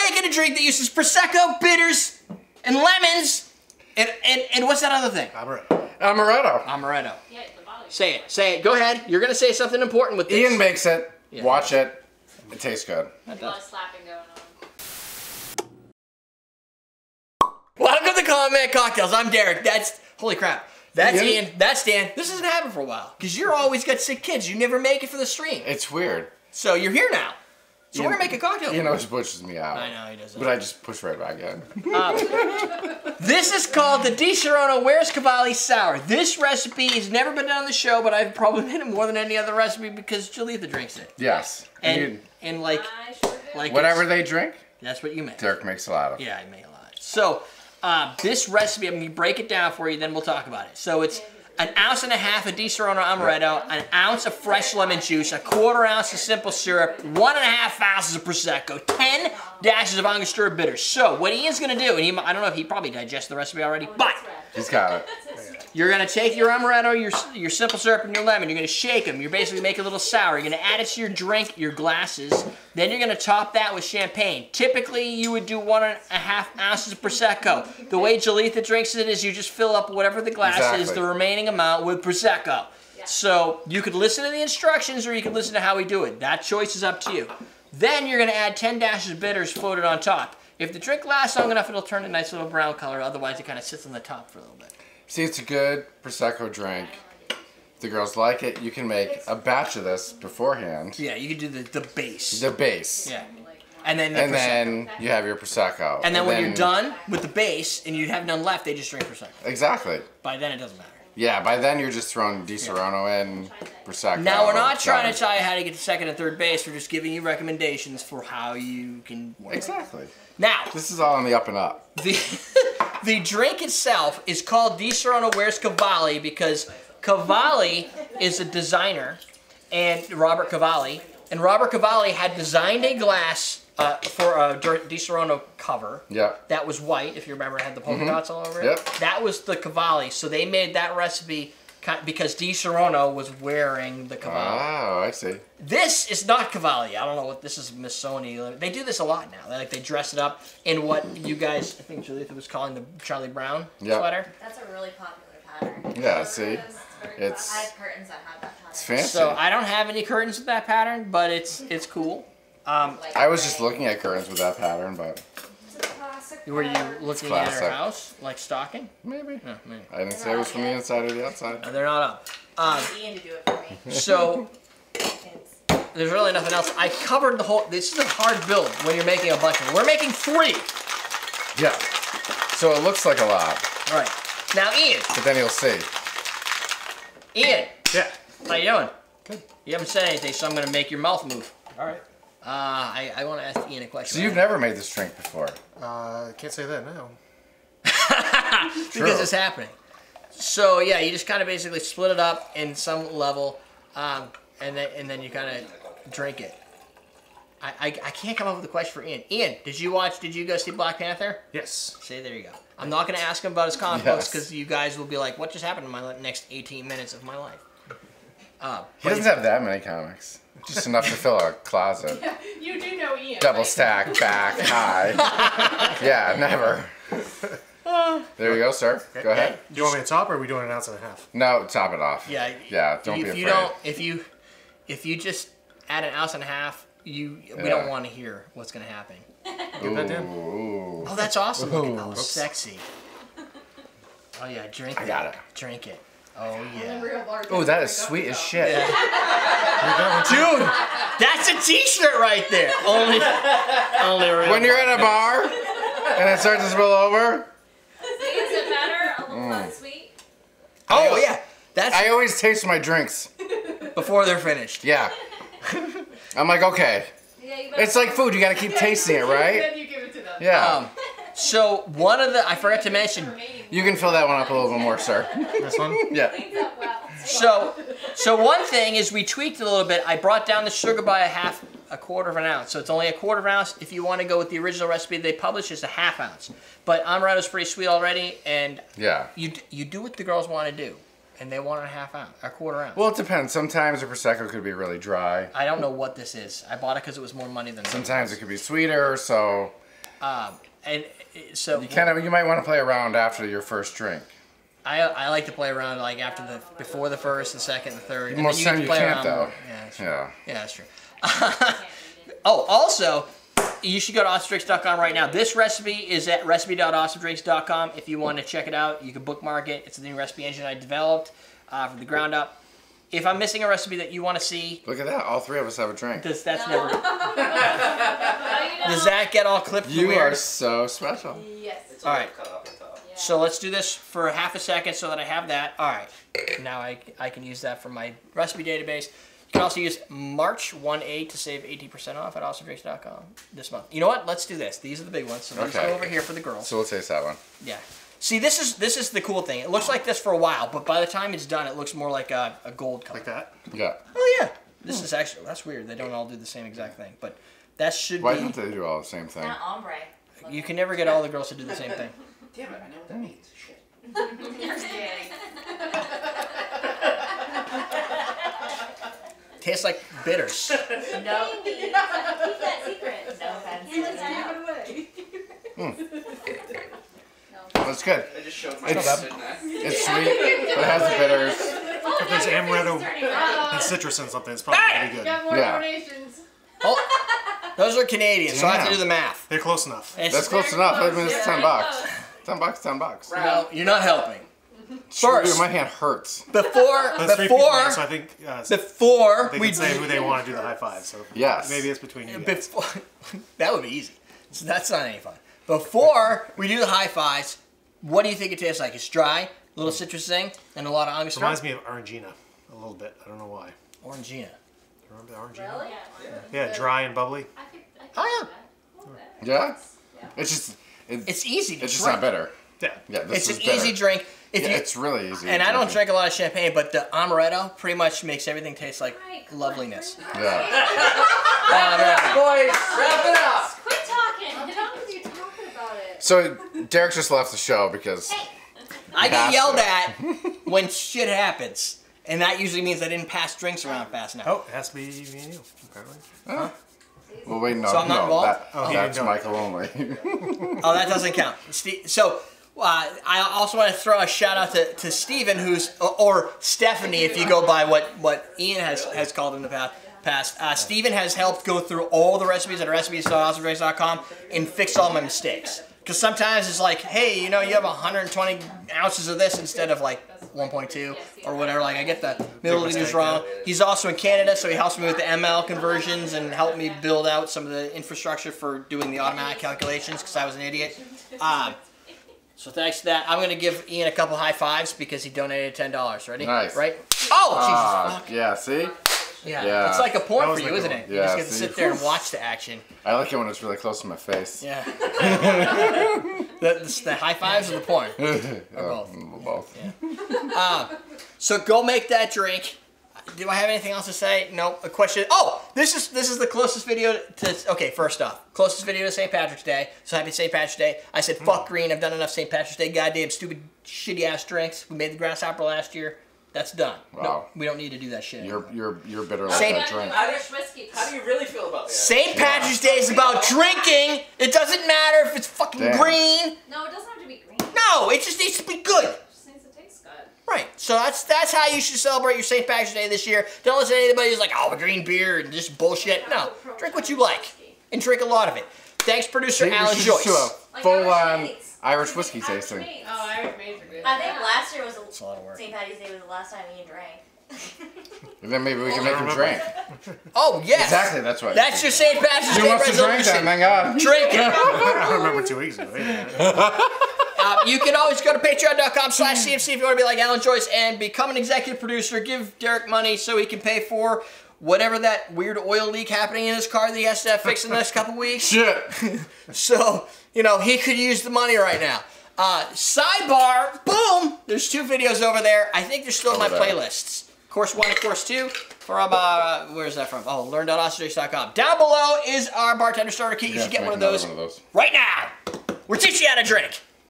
making a drink that uses Prosecco, bitters, and lemons, and what's that other thing? Amaretto. Amaretto. Yeah, say it. Say it. Go ahead. You're going to say something important with this. Ian makes it. Yeah. Watch it. It tastes good. There's a lot of slapping going on. Welcome to Common Man Cocktails. I'm Derek. That's... Holy crap. That's Ian. That's Dan. This hasn't happened for a while. Because you're always got sick kids. You never make it for the stream. It's weird. So you're here now. So we're going to make a cocktail. He always pushes me out. I know, he does. But I just push right back in. This is called the Disaronno Wears Cavalli Sour. This recipe has never been done on the show, but I've probably made it more than any other recipe because Jalitha drinks it. Yes. And like whatever they drink, that's what you make. Derek makes a lot of. Yeah, I make a lot. So this recipe, I'm going to break it down for you, then we'll talk about it. So it's 1.5 ounces of Disaronno Amaretto, 1 ounce of fresh lemon juice, 1/4 ounce of simple syrup, 1.5 ounces of Prosecco, 10 dashes of angostura bitters. So what Ian's going to do, and I don't know if he probably digested the recipe already, but he's got it. You're going to take your Amaretto, your simple syrup, and your lemon. You're going to shake them. You're basically making a little sour. You're going to add it to your drink, your glasses. Then you're going to top that with champagne. Typically, you would do 1.5 ounces of Prosecco. The way Jalitha drinks it is you just fill up whatever the glass is, the remaining amount, with Prosecco. Yeah. So you could listen to the instructions or you could listen to how we do it. That choice is up to you. Then you're going to add 10 dashes of bitters floated on top. If the drink lasts long enough, it'll turn a nice little brown color. Otherwise, it kind of sits on the top for a little bit. See, it's a good Prosecco drink. If the girls like it, you can make a batch of this beforehand. Yeah, you can do the base. The base. Yeah. And then then you have your Prosecco. And then when you're done with the base and you have none left, they just drink Prosecco. Exactly. By then it doesn't matter. Yeah, by then you're just throwing Disaronno in, Prosecco. Now we're not trying to tell you how to get to second and third base. We're just giving you recommendations for how you can work. Exactly. Now, this is all on the up and up. The drink itself is called Disaronno Wears Cavalli because Cavalli is a designer, and Robert Cavalli had designed a glass for a Disaronno cover. Yeah. That was white, if you remember, it had the polka dots all over it. Yep. That was the Cavalli, so they made that recipe because Disaronno was wearing the Cavalli. Oh, I see. This is not Cavalli. I don't know what this is. Miss Sony. They do this a lot now. They dress it up in what you guys, I think Jalitha was calling the Charlie Brown sweater. That's a really popular pattern. Yeah, see? I have curtains that have that pattern. It's fancy. So I don't have any curtains with that pattern, but it's cool. I was just looking at curtains with that pattern, but... Were you looking at her house, like stalking? Maybe. No, maybe. I didn't say it was from the inside or the outside. They're not up. Ian to do it for me. So, there's really nothing else. I covered the whole... This is a hard build when you're making a bunch of them. We're making 3. Yeah. So it looks like a lot. All right. Now, Ian. But then you'll see. Ian. Yeah. How you doing? Good. You haven't said anything, so I'm going to make your mouth move. All right. I want to ask Ian a question. So you've never made this drink before? Can't say that, no. Because it's happening. So yeah, you just kind of basically split it up in some level, and then you kind of drink it. I can't come up with a question for Ian. Ian, did you go see Black Panther? Yes. See, there you go. I'm not going to ask him about his comic books because you guys will be like, what just happened in my next 18 minutes of my life? He doesn't have that many comics. Just enough to fill a closet. Yeah, you do know Ian. Double stack, back, high. Yeah, never. There you go, sir. Okay. Go ahead. Do you want me to top, or are we doing 1.5 ounces? No, top it off. Yeah. Yeah, don't be afraid. If you just add 1.5 ounces, we don't want to hear what's going to happen. Get that in. Oh, that's awesome. Oh, sexy. Oh yeah, drink it. I got it. Drink it. Oh yeah. Oh, that is sweet as shit. Yeah. Dude, that's a t-shirt right there. Only when you're at a bar and it starts to spill over. Does it matter? A little less sweet? Oh yeah. I always taste my drinks before they're finished. Yeah. I'm like, okay. Yeah, it's like food, you gotta keep tasting it, right? Then you give it to them. Yeah. So I forgot to mention. You can fill that one up a little bit more, sir. This one? Yeah. So one thing is we tweaked it a little bit. I brought down the sugar by a quarter of an ounce. So it's only a quarter of an ounce. If you want to go with the original recipe they published, it's 1/2 ounce. But Amaretto's pretty sweet already, and yeah, you do what the girls want to do. And they want a quarter ounce. Well, it depends. Sometimes a Prosecco could be really dry. I don't know what this is. I bought it because it was more money than sometimes it could be sweeter, so And so You might want to play around after your first drink. I like to play around like before the first, the second, the third. And Most then time you play can't around though. more. Yeah, that's true. Yeah. Yeah, that's true. Oh, also, you should go to awesomedrinks.com right now. This recipe is at recipe.awesomedrinks.com. If you want to check it out, you can bookmark it. It's the new recipe engine I developed from the ground up. If I'm missing a recipe that you want to see, Look at that. All three of us have a drink. does No, you know. does that get all clipped? You weird? are so special. Yes. All right. Cut off the top. Yeah. So let's do this for half a second so that I have that. All right. Now I can use that for my recipe database. You can also use March 1/8 to save 18% off at awesomedrinks.com this month. You know what? Let's do this. These are the big ones. So let's Okay. go over here for the girls. So we'll taste that one. Yeah. See, this is the cool thing. It looks like this for a while, but by the time it's done, it looks more like a gold color. Like that? Yeah. Oh yeah. This is actually, that's weird. They don't all do the same exact thing, but that should Why be. don't they do all the same thing? Not ombre. You can never get all the girls to do the same thing. Damn it, I know what that means. Shit. Just kidding. Tastes like bitters. No. Keep that secret. No offense. That's good. I just showed my It's- didn't I? It's sweet, but it has the bitters. If there's amaretto and citrus in something, it's probably going to be good. Got more Yeah. donations. Oh, those are Canadian, so I have to Damn. do the math. They're close enough. It's- That's close enough. I mean, it's $10. $10. No, you're not helping. Sure, First, my hand hurts. before There's 3 people there, so I think before they we can say who they want to do the high five. So Yes. maybe it's between you guys. before that would be easy. So that's not any fun. Before we do the high fives, what do you think it tastes like? It's dry, a little citrus thing, and a lot of angostura. Reminds me of Orangina a little bit. I don't know why. Orangina. Remember the Orangina? Really? Yeah, dry and bubbly. Oh Yeah? It's just, yeah, it's easy to it's just drink. not bitter. Yeah. Yeah, this It's is an bitter. easy drink. If Yeah, you, it's really easy. and I don't drink a lot of champagne, but the amaretto pretty much makes everything taste like loveliness. Yeah. Boys, wrap it up. Quit talking. I'm talking to you talking about it. So Derek just left the show because I get Pass yelled it. at when shit happens, and that usually means I didn't pass drinks around fast enough. Oh, it has to be me and you, apparently. well, wait, no, So I'm not no, involved? that, Oh, he that's didn't know. Michael only. Oh, that doesn't count. So I also want to throw a shout out to Steven, or Stephanie, if you go by what Ian has called in the past. Steven has helped go through all the recipes at recipes.awesomedrinks.com and fix all my mistakes. Because sometimes it's like, hey, you have 120 ounces of this instead of like 1.2 or whatever. Like I get the milliliters wrong. He's also in Canada, so he helps me with the ML conversions and helped me build out some of the infrastructure for doing the automatic calculations because I was an idiot. So thanks to that, I'm going to give Ian a couple high fives because he donated $10. Ready? Nice. Right? Oh, Jesus, fuck. Yeah, see? Yeah. yeah. It's like a porn That for was you, like isn't a- it? You yeah, just get to see? sit there and watch the action. I like it when it's really close to my face. Yeah. the high fives or the porn? Or both. Both. So go make that drink. Do I have anything else to say? Nope. A question. Oh, this is the closest video to. Okay, first off, closest video to St. Patrick's Day. So happy St. Patrick's Day. I said fuck green. I've done enough St. Patrick's Day. Goddamn stupid shitty ass drinks. We made the grasshopper last year. That's done. No, Wow. we don't need to do that shit anymore. You're bitter like Same- that drink. Irish whiskey. How do you really feel about that? St. Patrick's Day is about drinking. It doesn't matter if it's fucking Damn. green. No, it doesn't have to be green. No, it just needs to be good. It just needs to taste good. Right. So that's how you should celebrate your St. Patrick's Day this year. Don't listen to anybody who's like, oh, green beer and just bullshit. No. Drink what you like. And drink a lot of it. Thanks, producer See, we Alan should just do Joyce. a full-on maids. Irish whiskey Irish tasting. maids. Oh, Irish maids are good. I think last year was It's a lot of work. St. Patty's Day was the last time Ian drank. And then maybe we can make him remember. drink. Oh, yes. Exactly, that's what. That's your St. Patrick's You Day want to drink resolution. then, thank God. Drink it. I remember 2 weeks ago. Yeah. You can always go to patreon.com/CMC if you want to be like Alan Joyce and become an executive producer. Give Derek money so he can pay for whatever that weird oil leak happening in his car that he has to have fixed in the next couple weeks. Shit. So, he could use the money right now. Sidebar, boom! There's 2 videos over there. I think they're still in my Over there. playlists. Course 1 and Course 2 from, where's that from? Oh, learn.awesomedrinks.com. Down below is our bartender starter kit. You Yeah, should get make one of another those one of those. right now. We're teaching you how to drink.